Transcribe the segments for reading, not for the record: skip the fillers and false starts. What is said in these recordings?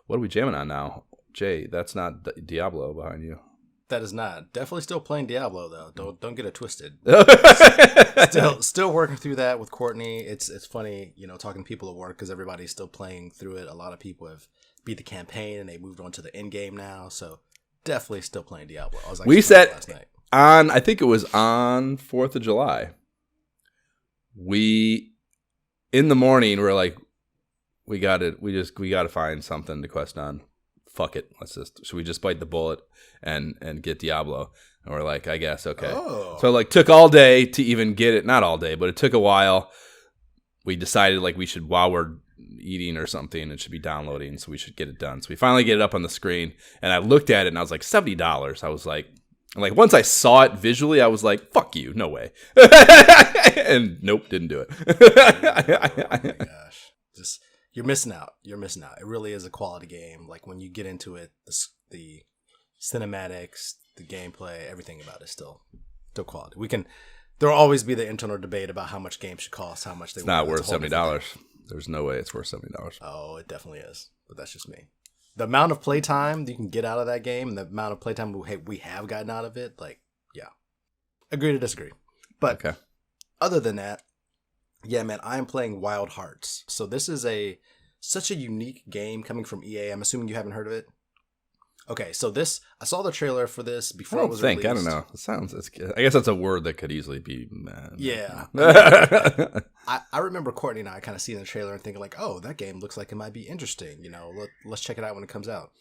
What are we jamming on now? Jay, that's not Diablo behind you. That is not. Definitely still playing Diablo though. Don't get it twisted. still working through that with Courtney. It's funny, talking to people at work because everybody's still playing through it. A lot of people have beat the campaign and they moved on to the end game now. So definitely still playing Diablo. I was we said last night. I think it was on 4th of July. We in the morning we're like, we got to find something to quest on. Fuck it. Should we just bite the bullet and get Diablo? And we're like, I guess, okay. Oh. So it took all day to even get it. Not all day, but it took a while. We decided we should, while we're eating or something, it should be downloading, so we should get it done. So we finally get it up on the screen, and I looked at it and I was like, $70. I was like once I saw it visually, I was like, fuck you, no way. And nope, didn't do it. Oh my gosh. You're missing out. It really is a quality game. When you get into it, the cinematics, the gameplay, everything about it is still quality. There'll always be the internal debate about how much games should cost, how much they. It's not worth $70. There's no way it's worth $70. Oh, it definitely is. But that's just me. The amount of playtime you can get out of that game, and the amount of playtime we have gotten out of it, yeah, agree to disagree. But okay. Other than that. Yeah, man, I am playing Wild Hearts. So this is such a unique game coming from EA. I'm assuming you haven't heard of it. Okay, so I saw the trailer for this before it was released. I don't know. I guess that's a word that could easily be. Yeah. I remember Courtney and I kind of seeing the trailer and thinking oh, that game looks like it might be interesting. Let's check it out when it comes out.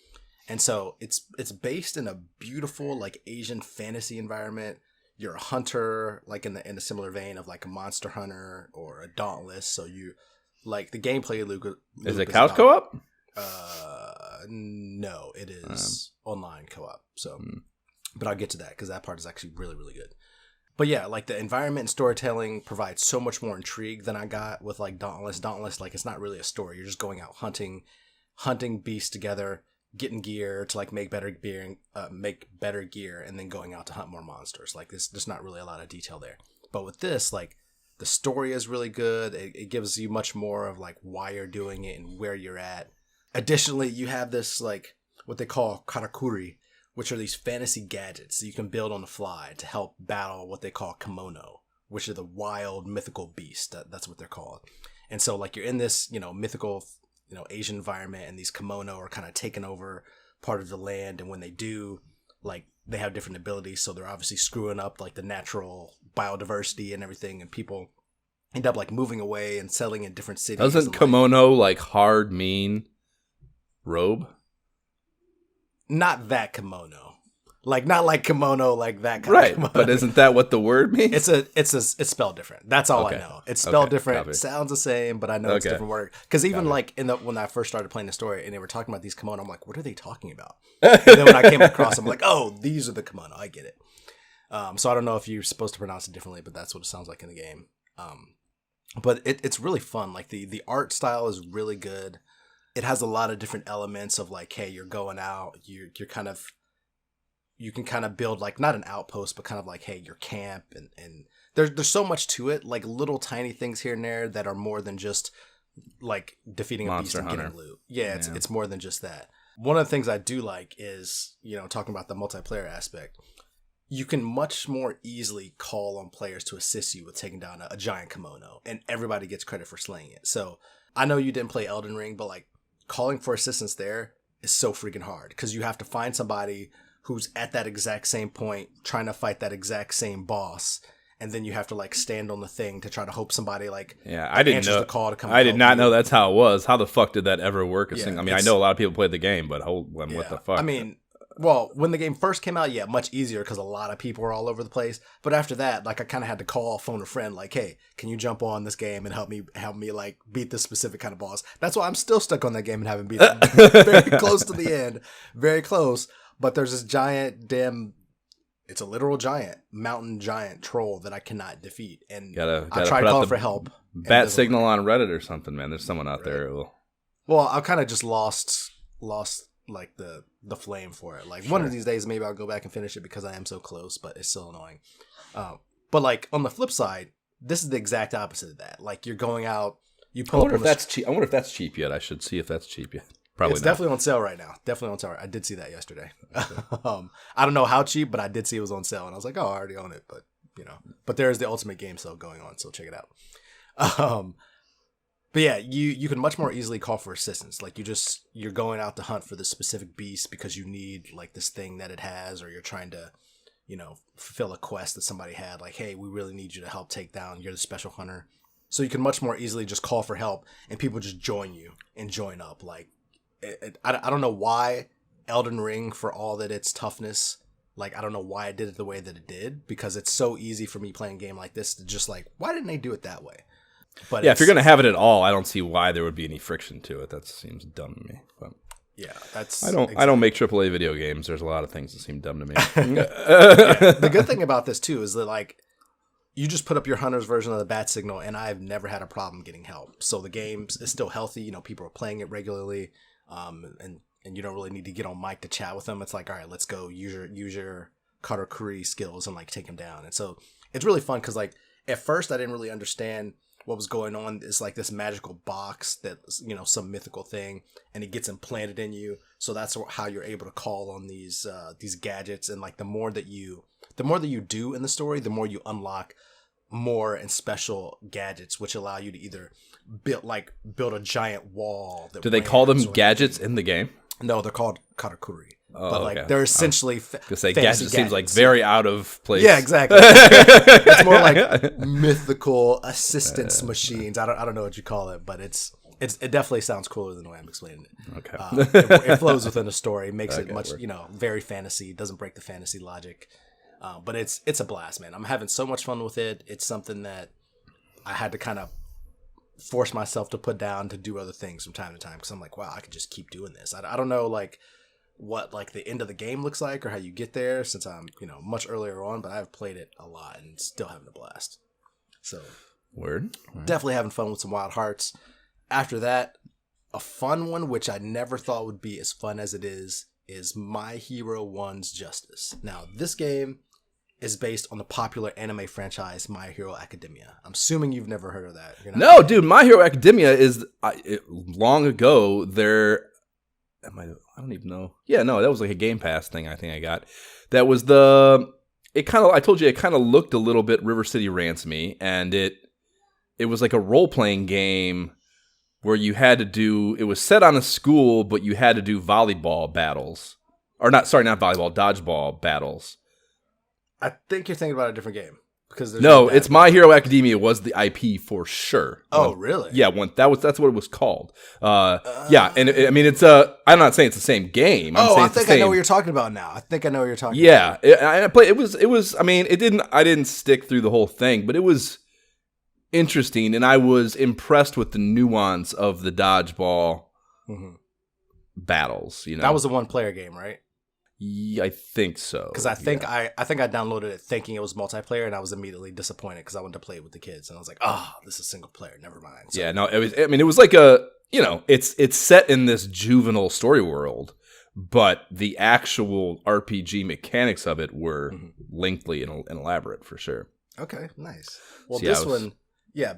And so it's based in a beautiful Asian fantasy environment. You're a hunter, in a similar vein of a Monster Hunter or a Dauntless. So you the gameplay loop. Is it couch co-op? No, it is online co-op. So, but I'll get to that because that part is actually really, really good. But yeah, the environment and storytelling provides so much more intrigue than I got with Dauntless. Dauntless, it's not really a story. You're just going out hunting beasts together, getting gear to make better gear, and then going out to hunt more monsters. There's not really a lot of detail there. But with this, the story is really good. It gives you much more of why you're doing it and where you're at. Additionally, you have this what they call karakuri, which are these fantasy gadgets that you can build on the fly to help battle what they call kimono, which are the wild mythical beasts. That's what they're called. And so you're in this mythical Asian environment, and these kimono are kind of taking over part of the land, and when they do, they have different abilities, so they're obviously screwing up the natural biodiversity and everything, and people end up moving away and settling in different cities. Doesn't kimono hard mean robe? Not that kimono. Not kimono, that kind right, of kimono. But isn't that what the word means? It's spelled different. That's all okay. I know. It's spelled different. Copy. Sounds the same, but I know it's a different word. Because even when I first started playing the story and they were talking about these kimono, I'm what are they talking about? And then when I came across them, I'm oh, these are the kimono. I get it. So I don't know if you're supposed to pronounce it differently, but that's what it sounds like in the game. But it's really fun. The art style is really good. It has a lot of different elements of hey, you're going out, you're kind of. You can kind of build not an outpost, but kind of hey, your camp, and there's so much to it, little tiny things here and there that are more than just defeating a beast and getting loot. Yeah, it's more than just that. One of the things I do is talking about the multiplayer aspect. You can much more easily call on players to assist you with taking down a giant kimono, and everybody gets credit for slaying it. So I know you didn't play Elden Ring, but calling for assistance there is so freaking hard because you have to find somebody who's at that exact same point trying to fight that exact same boss, and then you have to stand on the thing to try to hope somebody I didn't know the call to come. I did not know that's how it was. How the fuck did that ever work? I know a lot of people played the game, but what the fuck? Well, when the game first came out, much easier because a lot of people were all over the place. But after that, I kind of had to call, phone a friend, hey, can you jump on this game and help me beat this specific kind of boss? That's why I'm still stuck on that game and haven't beat it. Very close to the end, very close. But there's this giant it's a literal giant, mountain giant troll that I cannot defeat. And I tried calling for help. Bat signal on Reddit or something, man. There's someone out there who will. Well, I've kind of just lost the flame for it. One of these days, maybe I'll go back and finish it because I am so close, but it's still annoying. But on the flip side, this is the exact opposite of that. You're going out, you pull I wonder if that's cheap. I wonder if that's cheap yet. I should see if that's cheap yet. Probably it's not. definitely on sale right now. Definitely on sale. I did see that yesterday. I don't know how cheap, but I did see it was on sale, and I was like, oh, I already own it. But but there is the Ultimate Game sale going on, so check it out. But yeah, you can much more easily call for assistance. Like you're going out to hunt for this specific beast because you need like this thing that it has, or you're trying to, fulfill a quest that somebody had. Like, hey, we really need you to help take down. You're the special hunter, so you can much more easily just call for help, and people just join you and join up. Like, I don't know why Elden Ring, for all that its toughness, like I don't know why it did it the way that it did, because it's so easy for me playing a game like this to just like, why didn't they do it that way? But yeah, if you're gonna have it at all, I don't see why there would be any friction to it. That seems dumb to me. But yeah, that's I don't make AAA video games. There's a lot of things that seem dumb to me. Yeah, the good thing about this too is that like you just put up your hunter's version of the bat signal, and I've never had a problem getting help. So the game is still healthy. People are playing it regularly, and you don't really need to get on mic to chat with them. It's like, all right, let's go use your katakuri skills and like take them down. And so it's really fun because like at first I didn't really understand what was going on. Is like this magical box that some mythical thing, and it gets implanted in you. So that's how you're able to call on these gadgets. And like the more that you do in the story, the more you unlock more and special gadgets, which allow you to either build a giant wall. Do they call them gadgets in the game? No, they're called katakuri. Oh, but like okay. they're essentially gadget seems like very out of place. Yeah, exactly. It's more like mythical assistance machines. I don't know what you call it, but it definitely sounds cooler than the way I'm explaining it. Okay. It flows within the story, makes it much very fantasy. Doesn't break the fantasy logic, but it's a blast, man. I'm having so much fun with it. It's something that I had to kind of force myself to put down to do other things from time to time, because I'm like, wow, I could just keep doing this. I don't know like what like the end of the game looks like or how you get there, since I'm much earlier on, but I've played it a lot and still having a blast. So Word. Definitely having fun with some Wild Hearts. After that, a fun one which I never thought would be as fun as it is My Hero 1's Justice. Now this game is based on the popular anime franchise My Hero Academia. I'm assuming you've never heard of that. No, dude, My Hero Academia is long ago. I don't even know. Yeah, no, that was like a Game Pass thing I think I got. That was I told you it kind of looked a little bit River City Ransomy, and it was like a role-playing game where you had to do, it was set on a school, but you had to do volleyball battles. Or not volleyball, dodgeball battles. I think you're thinking about a different game. No, it's My Hero Academia was the IP for sure. Oh, really? Yeah, that's what it was called. Yeah, and I mean I'm not saying it's the same game. I think I know what you're talking about now. I think I know what you're talking about. Yeah, I played. It was. I mean, I didn't stick through the whole thing, but it was interesting, and I was impressed with the nuance of the dodgeball battles. That was a one-player game, right? Yeah, I think so. Because I think I downloaded it thinking it was multiplayer, and I was immediately disappointed because I wanted to play it with the kids, and I was like, this is single player. Never mind. So, yeah, no, it was. I mean, it was like it's set in this juvenile story world, but the actual RPG mechanics of it were lengthy and elaborate for sure. Okay, nice. Well, this one,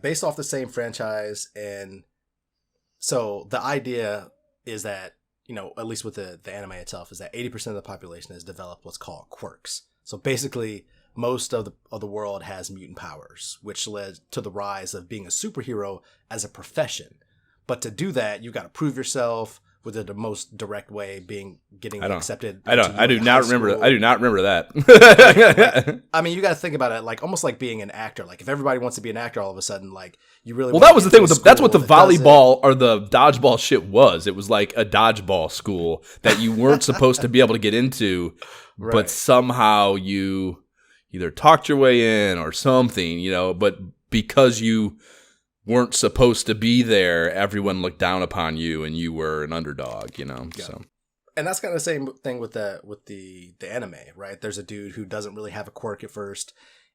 based off the same franchise, and so the idea is that, at least with the anime itself, is that 80% of the population has developed what's called quirks. So basically, most of the world has mutant powers, which led to the rise of being a superhero as a profession. But to do that, you got to prove yourself with the most direct way getting accepted. I do not remember that. I mean, you got to think about it like almost like being an actor. Like if everybody wants to be an actor all of a sudden, like you really that was the thing with that's what the volleyball or the dodgeball shit was. It was like a dodgeball school that you weren't supposed to be able to get into, right. But somehow you either talked your way in or something, but because you weren't supposed to be there, everyone looked down upon you and you were an underdog, Yeah. So, and that's kind of the same thing with the anime, right? There's a dude who doesn't really have a quirk at first,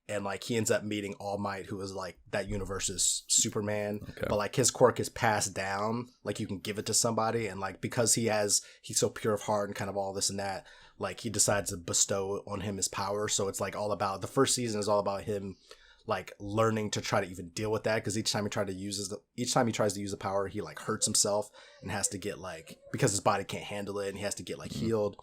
and like he ends up meeting All Might, who is like that universe's Superman. Okay. But like his quirk is passed down, like you can give it to somebody, and like because he's so pure of heart and kind of all this and that, like he decides to bestow on him his power. So it's like all about, the first season is all about him like learning to try to even deal with that, because each time he tries to use the power, he like hurts himself and has to get like, because his body can't handle it, and he has to get like healed.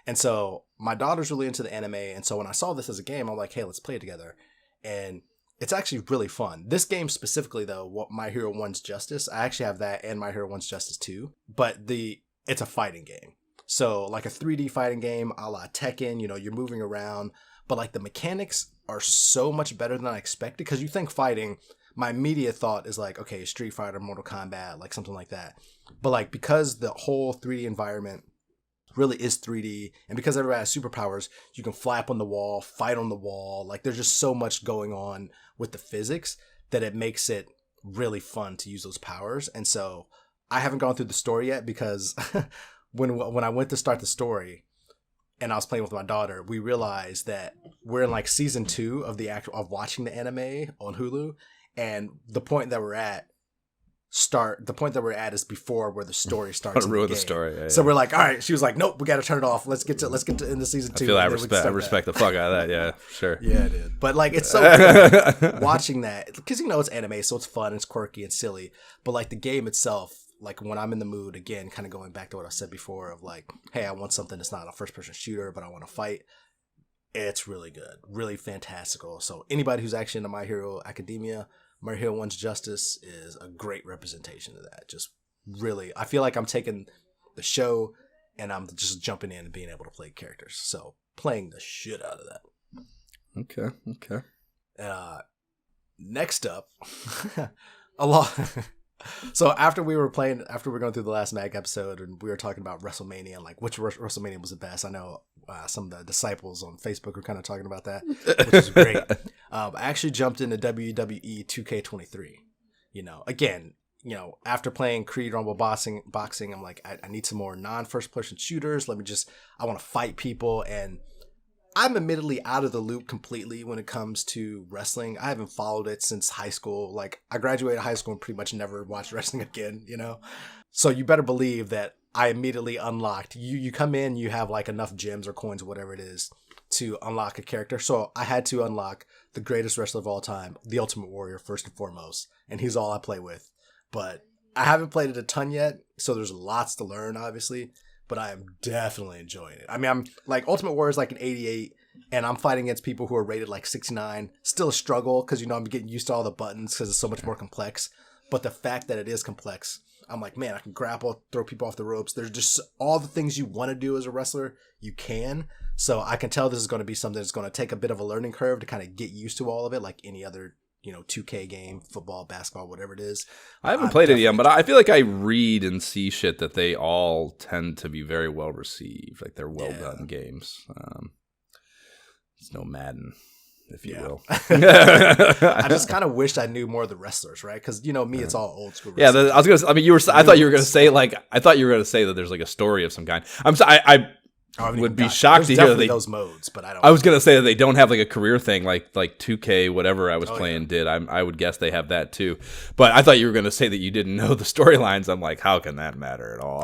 And so my daughter's really into the anime, and so when I saw this as a game, I'm like, hey, let's play it together. And it's actually really fun. This game specifically, though, what My Hero 1's Justice, I actually have that and My Hero 1's Justice 2, but it's a fighting game. So like a 3D fighting game a la Tekken, you know, you're moving around, but like the mechanics are so much better than I expected, because you think fighting, my immediate thought is like, okay, Street Fighter, Mortal Kombat, like something like that. But like, because the whole 3D environment really is 3D, and because everybody has superpowers, you can fly up on the wall, fight on the wall, like there's just so much going on with the physics that it makes it really fun to use those powers. And so I haven't gone through the story yet, because when I went to start the story and I was playing with my daughter, we realized that we're in like season 2 of watching the anime on Hulu, and the point that we're at is before where the story starts. To ruin the story. Yeah, so we're like, all right. She was like, nope, we got to turn it off. Let's get to into season 2. I respect the fuck out of that. Yeah, sure. Yeah, dude. But like, it's so fun watching that, because you know it's anime, so it's fun, it's quirky and silly. But like the game itself, like when I'm in the mood, again, kind of going back to what I said before of like, hey, I want something that's not a first-person shooter, but I want to fight. It's really good, really fantastical. So anybody who's actually into My Hero Academia, My Hero 1's Justice is a great representation of that. Just really, I feel like I'm taking the show and I'm just jumping in and being able to play characters. So playing the shit out of that. Okay. Next up, a lot. So after we were going through the last Mag episode, and we were talking about WrestleMania and like which WrestleMania was the best. I know some of the disciples on Facebook were kind of talking about that, which is great. I actually jumped into WWE 2K23. You know, again, you know, after playing Creed Rumble boxing, I'm like, I need some more non-first person shooters. I want to fight people, and I'm admittedly out of the loop completely when it comes to wrestling. I haven't followed it since high school. Like, I graduated high school and pretty much never watched wrestling again, you know? So you better believe that I immediately unlocked. You come in, you have like enough gems or coins or whatever it is to unlock a character. So I had to unlock the greatest wrestler of all time, the Ultimate Warrior, first and foremost. And he's all I play with. But I haven't played it a ton yet, so there's lots to learn, obviously. But I am definitely enjoying it. I mean, I'm like, Ultimate Warrior is like an 88, and I'm fighting against people who are rated like 69. Still a struggle, because, you know, I'm getting used to all the buttons because it's so much more complex. But the fact that it is complex, I'm like, man, I can grapple, throw people off the ropes. There's just all the things you want to do as a wrestler, you can. So I can tell this is going to be something that's going to take a bit of a learning curve to kind of get used to all of it, like any other, you know, 2K game, football, basketball, whatever it is. I haven't played it yet, but I feel like I read and see shit that they all tend to be very well received. Like, they're well done games. It's no Madden, if you will. I just kind of wished I knew more of the wrestlers, right? Because, you know, me, it's all old school wrestling. Yeah, I was gonna. I mean, I thought you were gonna say that there's like a story of some kind. I would be shocked to hear that those modes, but I don't. I was gonna say that they don't have like a career thing like 2K whatever I was playing did. I would guess they have that too, but I thought you were gonna say that you didn't know the storylines. I'm like, how can that matter at all?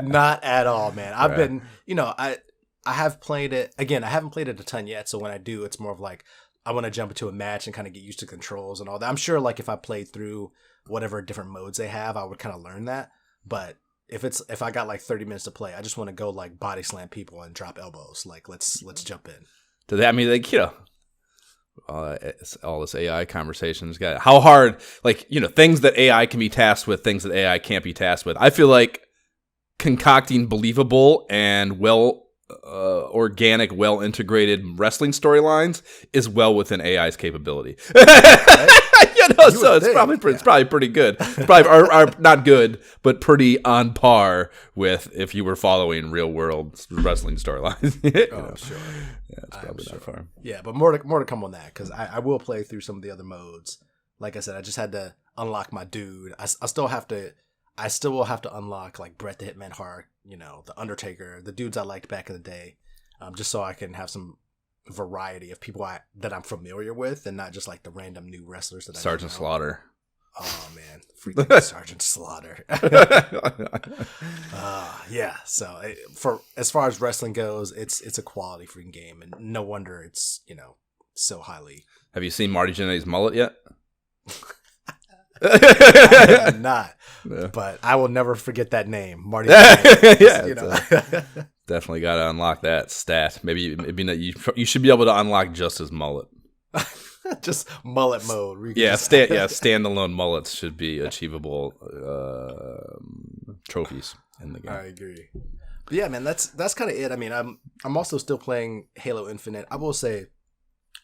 Not at all, man. I've been, you know, I have played it again. I haven't played it a ton yet, so when I do, it's more of like I want to jump into a match and kind of get used to controls and all that. I'm sure, like, if I played through whatever different modes they have, I would kind of learn that, but. If I got like 30 minutes to play, I just want to go like body slam people and drop elbows. Like, let's jump in. Do that? I mean, like, you know, all this AI conversations got how hard, like, you know, things that AI can be tasked with, things that AI can't be tasked with. I feel like concocting believable and organic, well integrated wrestling storylines is well within AI's capability. Right? You know, so it's probably pretty good. Probably are not good, but pretty on par with if you were following real world wrestling storylines. Sure. Yeah, it's probably not far. Yeah, but more to come on that, because I will play through some of the other modes. Like I said, I just had to unlock my dude. I still will have to unlock like Bret the Hitman Hart, you know, the Undertaker, the dudes I liked back in the day, just so I can have some variety of people that I'm familiar with, and not just like the random new wrestlers that Sergeant Slaughter. Oh man, freaking Sergeant Slaughter. Yeah. So for as far as wrestling goes, it's a quality freaking game, and no wonder it's, you know, so highly. Have you seen Marty Jannetty's mullet yet? I have not, but I will never forget that name, Marty. Definitely got to unlock that stat. Maybe you should be able to unlock just his mullet. Just mullet mode. Standalone mullets should be achievable trophies in the game. I agree. But yeah, man, that's kind of it. I mean, I'm also still playing Halo Infinite. I will say,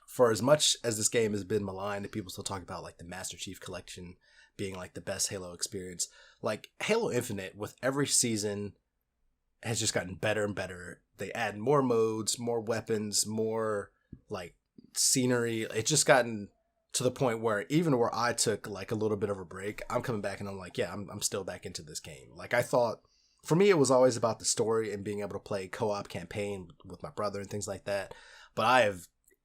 for as much as this game has been maligned and people still talk about like the Master Chief Collection being like the best Halo experience, like Halo Infinite with every season has just gotten better and better. They add more modes, more weapons, more like scenery. It's just gotten to the point where even where I took like a little bit of a break, I'm coming back and I'm like, yeah, I'm still back into this game. Like I thought, for me, it was always about the story and being able to play co-op campaign with my brother and things like that. But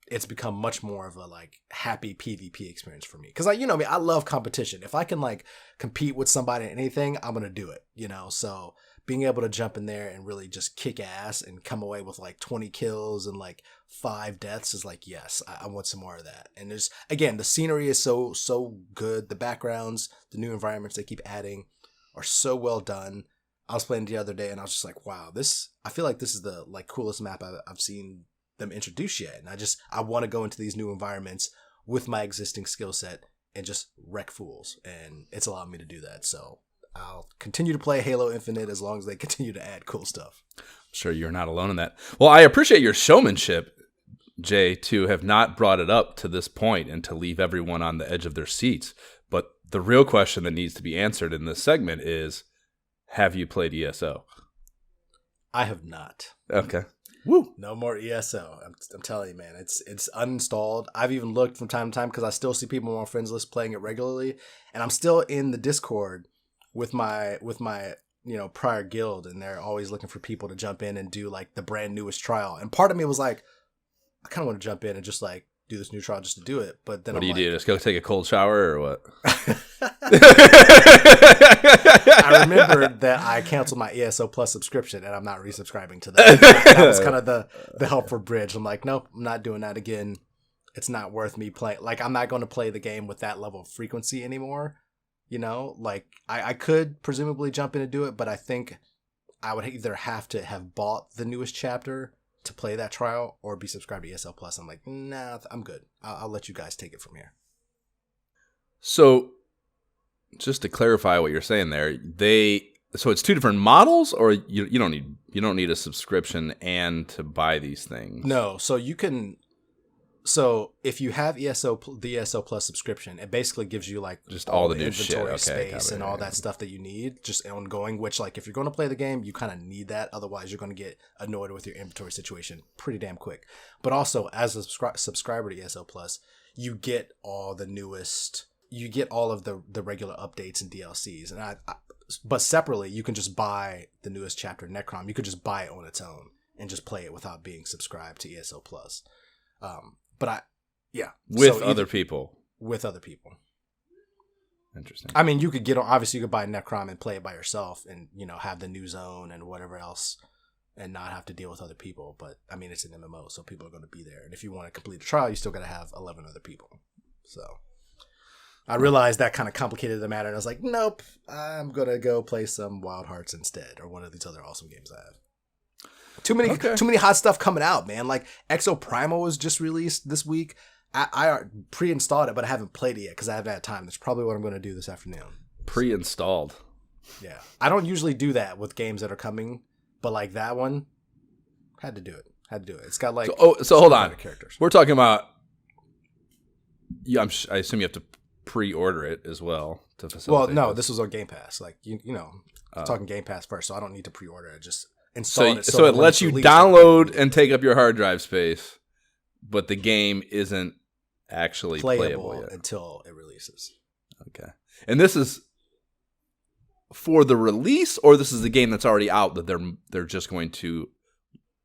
it's become much more of a like happy PvP experience for me. Cause I love competition. If I can like compete with somebody in anything, I'm going to do it, so being able to jump in there and really just kick ass and come away with like 20 kills and like 5 deaths is like, yes, I want some more of that. And there's, again, the scenery is so good. The backgrounds, the new environments they keep adding are so well done. I was playing the other day and I was just like, wow, I feel like this is the like coolest map I've seen them introduce yet. And I want to go into these new environments with my existing skill set and just wreck fools. And it's allowed me to do that. So I'll continue to play Halo Infinite as long as they continue to add cool stuff. I'm sure you're not alone in that. Well, I appreciate your showmanship, Jay, to have not brought it up to this point and to leave everyone on the edge of their seats. But the real question that needs to be answered in this segment is, have you played ESO? I have not. Okay. Woo. No more ESO. I'm telling you, man, it's uninstalled. I've even looked from time to time because I still see people on my friends list playing it regularly, and I'm still in the Discord with my prior guild, and they're always looking for people to jump in and do like the brand newest trial. And part of me was like, I kind of want to jump in and just like do this new trial just to do it. But then what do you do? Just go take a cold shower or what? I remember that I canceled my ESO Plus subscription and I'm not resubscribing to that. That was kind of the helpful bridge. I'm like, nope, I'm not doing that again. It's not worth me playing. Like, I'm not going to play the game with that level of frequency anymore. Like I could presumably jump in and do it, but I think I would either have to have bought the newest chapter to play that trial or be subscribed to ESL Plus. I'm like, nah, I'm good. I'll let you guys take it from here. So just to clarify what you're saying there, so it's 2 different models, or you don't need a subscription and to buy these things? No, so you can. So if you have the ESO Plus subscription, it basically gives you like just all the new inventory shit. space and all that stuff that you need just ongoing, which like if you're going to play the game, you kind of need that. Otherwise, you're going to get annoyed with your inventory situation pretty damn quick. But also as a subscriber to ESO Plus, you get all the newest, you get all of the regular updates and DLCs. And but separately, you can just buy the newest chapter Necrom. You could just buy it on its own and just play it without being subscribed to ESO Plus. With other people. Interesting. I mean, you could obviously you could buy Necrom and play it by yourself and, have the new zone and whatever else and not have to deal with other people. But I mean, it's an MMO, so people are going to be there. And if you want to complete the trial, you still got to have 11 other people. So I realized that kind of complicated the matter. And I was like, nope, I'm going to go play some Wild Hearts instead, or one of these other awesome games I have. Too many hot stuff coming out, man. Like Exo Primal was just released this week. I pre-installed it, but I haven't played it yet because I haven't had time. That's probably what I'm going to do this afternoon. Pre-installed. Yeah. I don't usually do that with games that are coming, but like that one, had to do it. It's got like so hold on. Characters. We're talking about. Yeah, I assume you have to pre-order it as well to facilitate. Well, no, this was on Game Pass. Like talking Game Pass first, so I don't need to pre-order it. Just install it. So it lets you download and take up your hard drive space, but the game isn't actually playable yet until it releases. Okay, and this is for the release, or this is the game that's already out that they're just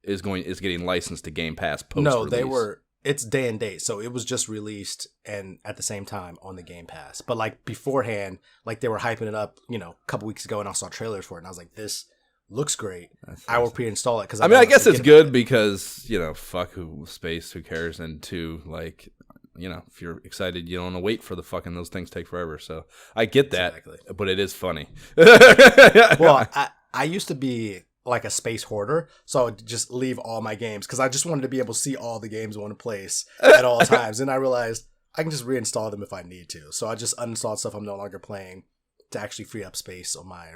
is getting licensed to Game Pass post-release? No, it's day and date, so it was just released and at the same time on the Game Pass. But like beforehand, like they were hyping it up, a couple weeks ago, and I saw trailers for it, and I was like, this looks great. I will pre-install it because I guess it's good because fuck space, who cares? And two, like, if you're excited, you don't want to wait for the fucking those things take forever. So I get that, but it is funny. Well, I used to be like a space hoarder, so I would just leave all my games because I just wanted to be able to see all the games in one place at all times. And I realized I can just reinstall them if I need to. So I just uninstalled stuff I'm no longer playing to actually free up space on my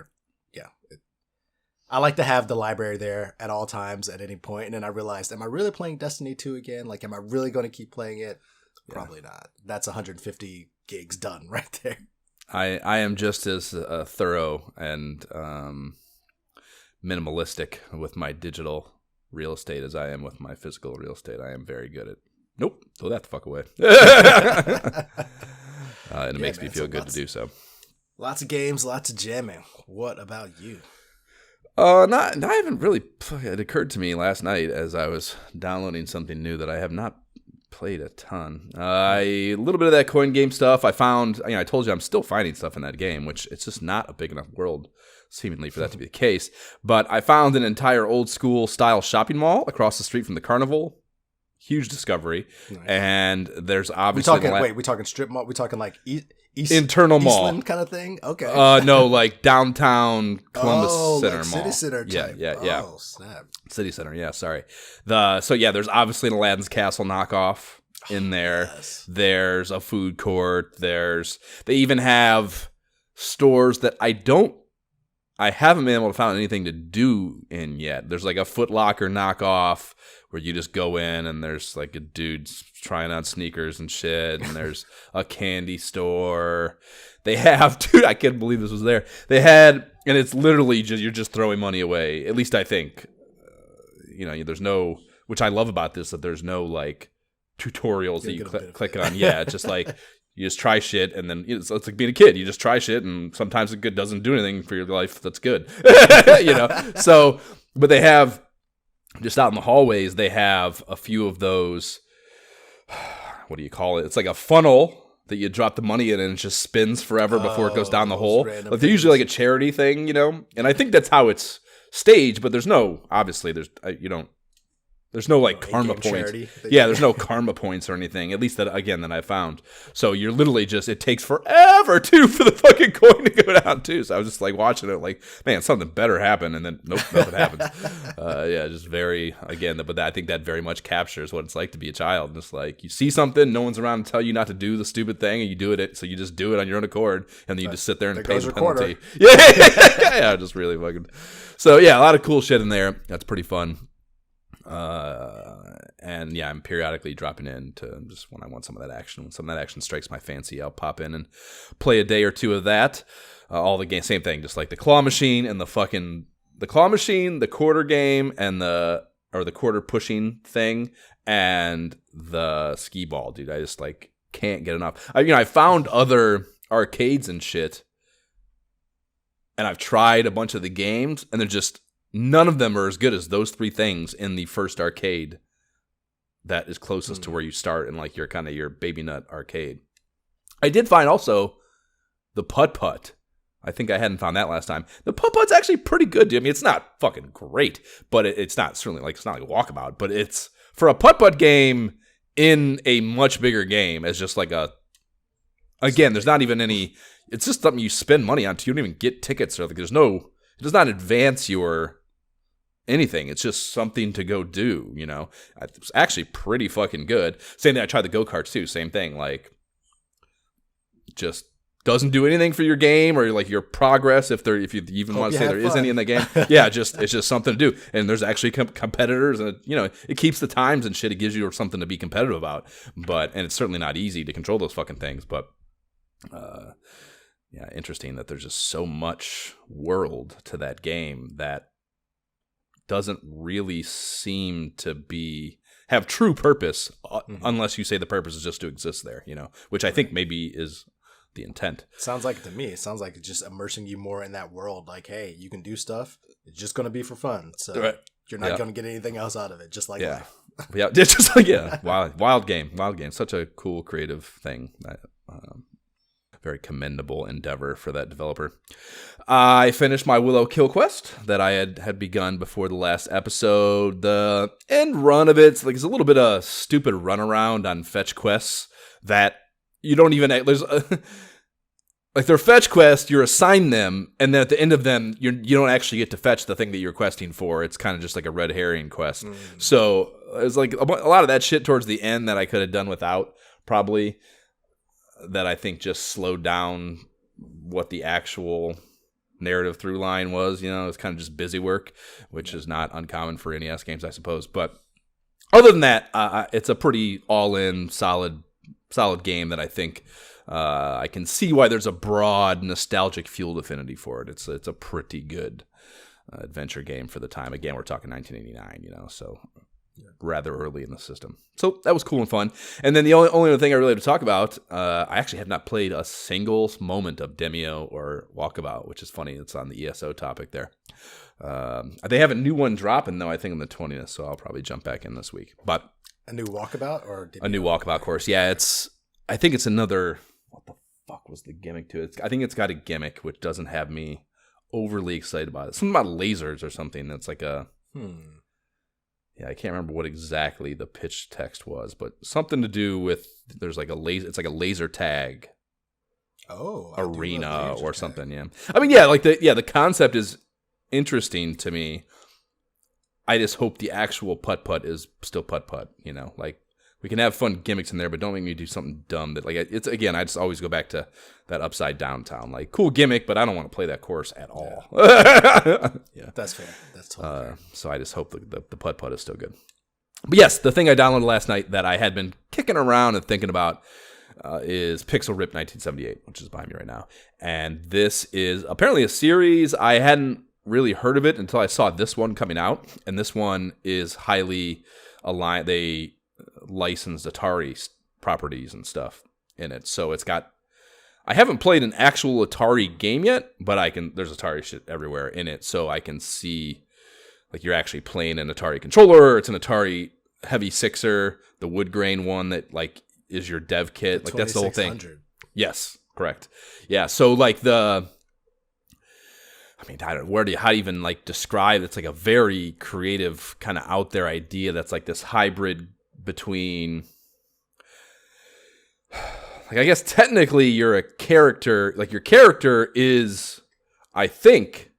I like to have the library there at all times at any point. And then I realized, am I really playing Destiny 2 again? Like, am I really going to keep playing it? Probably not. That's 150 gigs done right there. I am just as thorough and minimalistic with my digital real estate as I am with my physical real estate. I am very good at, nope, throw that the fuck away. And it makes me feel good to do so. Lots of games, lots of jamming. What about you? I haven't really. It occurred to me last night as I was downloading something new that I have not played a ton. A little bit of that coin game stuff. I found. I told you I'm still finding stuff in that game, which it's just not a big enough world, seemingly, for that to be the case. But I found an entire old school style shopping mall across the street from the carnival. Huge discovery. Nice. And there's obviously we talking strip mall? We talking like internal mall Eastland kind of thing? Okay. No, like downtown Columbus Center like Mall. City Center type. Yeah. Oh, snap. City Center, yeah, sorry. There's obviously an Aladdin's Castle knockoff in there. Yes. There's a food court. They even have stores that I haven't been able to find anything to do in yet. There's like a Foot Locker knockoff where you just go in and there's like a dude trying on sneakers and shit, and there's a candy store. They have, dude, I can't believe this was there. They had, and it's literally just, you're just throwing money away. At least I think, there's no, which I love about this, that there's no like tutorials that you click on. Yeah, it's just like, you just try shit, and then it's like being a kid. You just try shit, and sometimes it doesn't do anything for your life that's good. So, but they have, just out in the hallways, they have a few of those, what do you call it? It's like a funnel that you drop the money in, and it just spins forever before it goes down the hole. Like they're usually like a charity thing, and I think that's how it's staged, but there's no like karma points. Yeah, there's no karma points or anything. At least that I found. So you're literally just, it takes forever too for the fucking coin to go down too. So I was just like watching it, like, man, something better happened, and then nope, nothing happens. Just very, again. But I think that very much captures what it's like to be a child. Just like you see something, no one's around to tell you not to do the stupid thing, and you do it. So you just do it on your own accord, and then you just sit there and pay the penalty. Yeah, just really fucking. So yeah, a lot of cool shit in there. That's pretty fun. And yeah, I'm periodically dropping in to just when I want some of that action. When some of that action strikes my fancy, I'll pop in and play a day or two of that. All the games, same thing, just like the claw machine and the claw machine, the quarter game, and the quarter pushing thing, and the skee ball, dude. I just like can't get enough. I found other arcades and shit, and I've tried a bunch of the games, and they're just, none of them are as good as those three things in the first arcade that is closest to where you start in like your kind of your baby nut arcade. I did find also the putt-putt. I think I hadn't found that last time. The putt-putt's actually pretty good, dude. I mean, it's not fucking great, but it's not certainly like, it's not like Walkabout, but it's for a putt-putt game in a much bigger game as just like again, there's not even any, it's just something you spend money on. You don't even get tickets or like, it does not advance your anything. It's just something to go do, It's actually pretty fucking good. Same thing, I tried the go-karts too. Same thing, like, just doesn't do anything for your game or like your progress if you even want to say there is any in the game. Yeah, it's just something to do. And there's actually competitors, and it keeps the times and shit. It gives you something to be competitive about. And it's certainly not easy to control those fucking things. But yeah, interesting that there's just so much world to that game that doesn't really seem to have true purpose unless you say the purpose is just to exist there, which I think maybe is the intent. Sounds like it to me. It sounds like it's just immersing you more in that world. Like, hey, you can do stuff. It's just going to be for fun. So you're not going to get anything else out of it. Just like life. Yeah, it's just like, wild game. Such a cool, creative thing. very commendable endeavor for that developer. I finished my Willow Kill quest that I had begun before the last episode. The end run of it's a little bit of stupid runaround on fetch quests that you don't even... they're fetch quests, you're assigned them, and then at the end of them, you don't actually get to fetch the thing that you're questing for. It's kind of just like a red herring quest. So it's like a lot of that shit towards the end that I could have done without, probably, that I think just slowed down what the actual narrative through line was. It's kind of just busy work, which is not uncommon for NES games, I suppose. But other than that, it's a pretty all-in, solid game that I think... I can see why there's a broad nostalgic fueled affinity for it. It's a pretty good adventure game for the time. Again, we're talking 1989, so rather early in the system. So that was cool and fun. And then the only other thing I really have to talk about, I actually have not played a single moment of Demio or Walkabout, which is funny. It's on the ESO topic there. They have a new one dropping, though, I think on the 20th, so I'll probably jump back in this week. But a new Walkabout or a new Walkabout course? Yeah, I think it's another. What the fuck was the gimmick to it? I think it's got a gimmick which doesn't have me overly excited about it. Something about lasers or something that's like a... Yeah, I can't remember what exactly the pitch text was, but something to do with... There's like a laser... It's like a laser tag. Arena or something, yeah. I mean, yeah, the concept is interesting to me. I just hope the actual putt-putt is still putt-putt, we can have fun gimmicks in there, but don't make me do something dumb that, it's, again, I just always go back to that Upside Down Town. Cool gimmick, but I don't want to play that course at all. Yeah, that's fair. That's totally fair. So I just hope the putt-putt is still good. But yes, the thing I downloaded last night that I had been kicking around and thinking about is Pixel Rip 1978, which is behind me right now. And this is apparently a series. I hadn't really heard of it until I saw this one coming out. And this one is highly aligned. They... licensed Atari properties and stuff in it. So it's got... I haven't played an actual Atari game yet, but there's Atari shit everywhere in it, so I can see you're actually playing an Atari controller. It's an Atari Heavy Sixer, the wood grain one that is your dev kit. That's the whole thing. Yes, correct. Yeah, so I don't know, how do you even describe it's a very creative kind of out there idea that's this hybrid between, I guess technically you're a character, your character is, I think,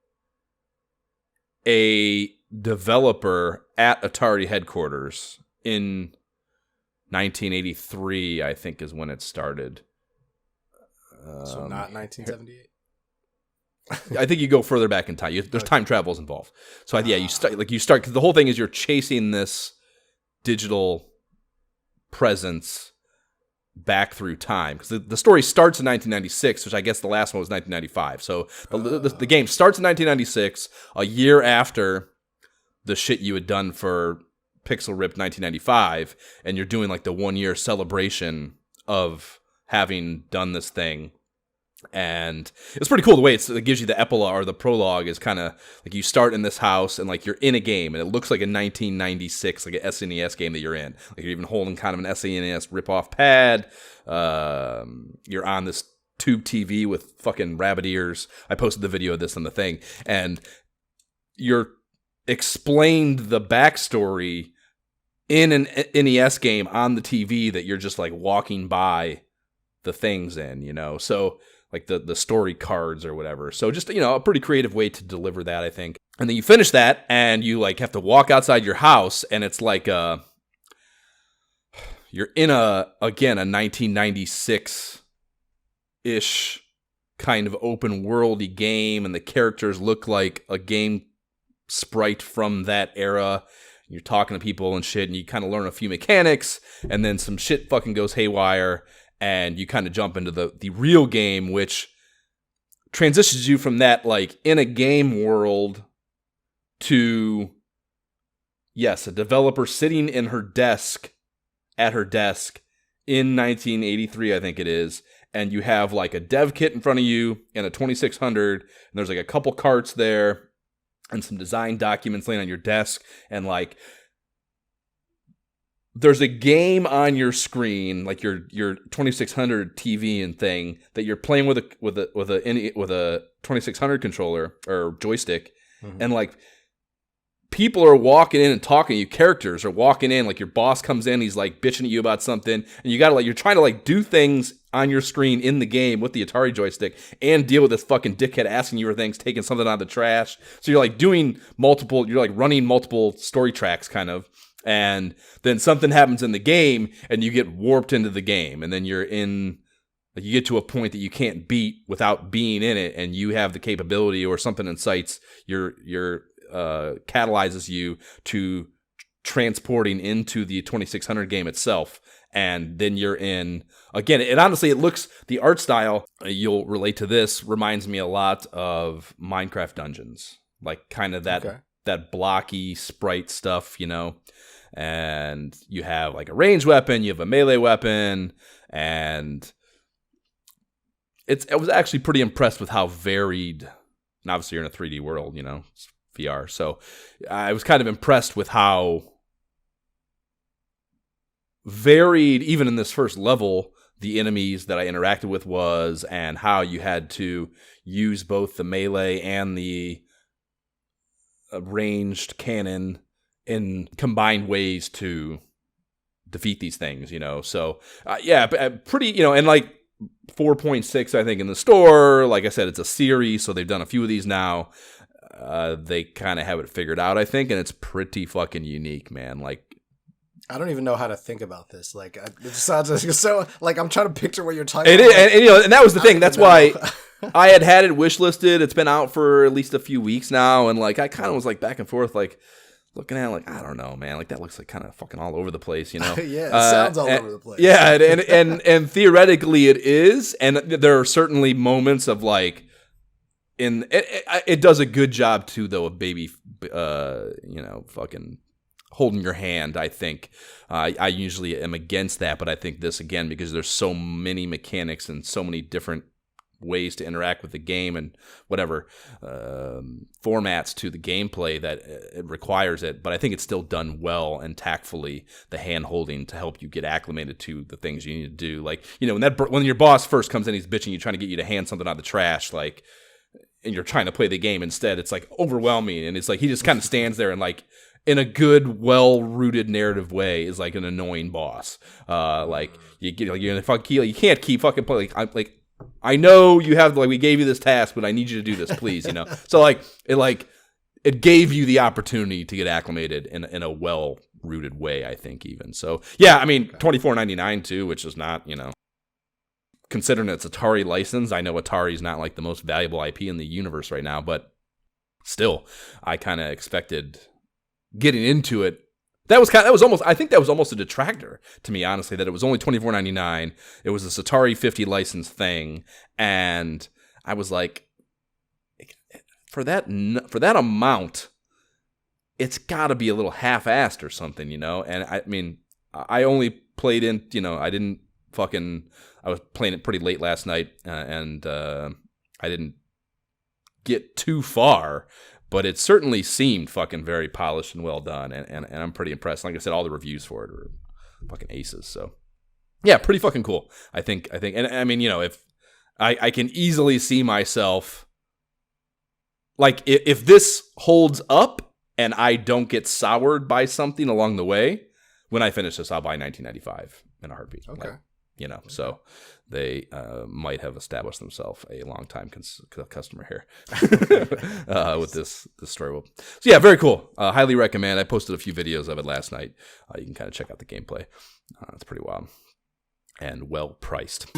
a developer at Atari headquarters in 1983, I think is when it started. So not 1978? I think you go further back in time. There's time travels involved. So you start, because the whole thing is you're chasing this digital presence back through time, because the story starts in 1996, which I guess the last one was 1995. So the game starts in 1996, a year after the shit you had done for Pixel Rip 1995, and you're doing the 1 year celebration of having done this thing. And it's pretty cool the way it gives you the epilogue, or the prologue is kind of you start in this house and you're in a game and it looks like a 1996 a SNES game that you're in. You're even holding kind of an SNES rip-off pad. You're on this tube TV with fucking rabbit ears. I posted the video of this on the thing, and you're explained the backstory in an NES game on the TV that you're just walking by the things in, so the story cards or whatever. So just, a pretty creative way to deliver that, I think. And then you finish that and you have to walk outside your house, and it's you're in a 1996-ish kind of open worldy game, and the characters look like a game sprite from that era. You're talking to people and shit, and you kind of learn a few mechanics, and then some shit fucking goes haywire, and you kind of jump into the real game, which transitions you from that, in a game world to, yes, a developer sitting at her desk in 1983, I think it is, and you have, a dev kit in front of you and a 2600, and there's, a couple carts there and some design documents laying on your desk, and, there's a game on your screen, like your 2600 TV and thing that you're playing with a 2600 controller or joystick, and like people are walking in and talking to you. Characters are walking in, like your boss comes in, he's like bitching at you about something, and you gotta like you're trying to like do things on your screen in the game with the Atari joystick and deal with this fucking dickhead asking you for things, taking something out of the trash. So you're like you're like running multiple story tracks kind of. And then something happens in the game and you get warped into the game, and then you get to a point that you can't beat without being in it, and you have the capability or something incites your catalyzes you to transporting into the 2600 game itself. And then you're in again. It honestly, it looks, the art style, you'll relate to this, reminds me a lot of Minecraft Dungeons, like kind of that blocky sprite stuff, you know. And you have like a ranged weapon, you have a melee weapon, and I was actually pretty impressed with how varied. And obviously, you're in a 3D world, you know, it's VR. So I was kind of impressed with how varied, even in this first level, the enemies that I interacted with was, and how you had to use both the melee and the ranged cannon in combined ways to defeat these things, you know. So pretty, you know, and like 4.6 I think in the store. Like I said, it's a series, so they've done a few of these now. They kind of have it figured out, I think, and it's pretty fucking unique, man. Like, I don't even know how to think about this. Like, it sounds so like I'm trying to picture what you're talking about. It is, and you know, and that was the thing. That's why I had it wish listed. It's been out for at least a few weeks now, and like I kind of was like back and forth, like looking at it, like, I don't know, man. Like, that looks like kind of fucking all over the place, you know? Yeah, it sounds all over the place. Yeah, and theoretically it is, and there are certainly moments of like, it does a good job too, though, of baby, you know, fucking holding your hand, I think. I usually am against that, but I think this, again, because there's so many mechanics and so many different ways to interact with the game and whatever formats to the gameplay that it requires it, but I think it's still done well and tactfully, the hand holding to help you get acclimated to the things you need to do. Like, you know, when your boss first comes in, he's bitching you, trying to get you to hand something out of the trash, like, and you're trying to play the game instead. It's like overwhelming, and it's like he just kind of stands there and like, in a good, well-rooted narrative way, is like an annoying boss. Like you can't keep fucking playing. I know you have, like, we gave you this task, but I need you to do this, please, you know? So, it gave you the opportunity to get acclimated in a well-rooted way, I think, even. So, yeah, I mean, $24.99, too, which is not, you know, considering it's Atari license. I know Atari's not, like, the most valuable IP in the universe right now, but still, I kind of expected getting into it. I think that was almost a detractor to me, honestly, that it was only $24.99. It was this Atari 50 license thing, and I was like, for that amount, it's got to be a little half-assed or something, you know? And I mean, I only played in, you know, I was playing it pretty late last night, and I didn't get too far, but it certainly seemed fucking very polished and well done, and I'm pretty impressed. Like I said, all the reviews for it are fucking aces. So, yeah, pretty fucking cool. I think, and I mean, you know, if I can easily see myself, like, if this holds up and I don't get soured by something along the way, when I finish this, I'll buy 1995 in a heartbeat. Okay. Like, you know, so they might have established themselves a long-time customer here with this story. So yeah, very cool. Highly recommend. I posted a few videos of it last night. You can kind of check out the gameplay. It's pretty wild and well priced.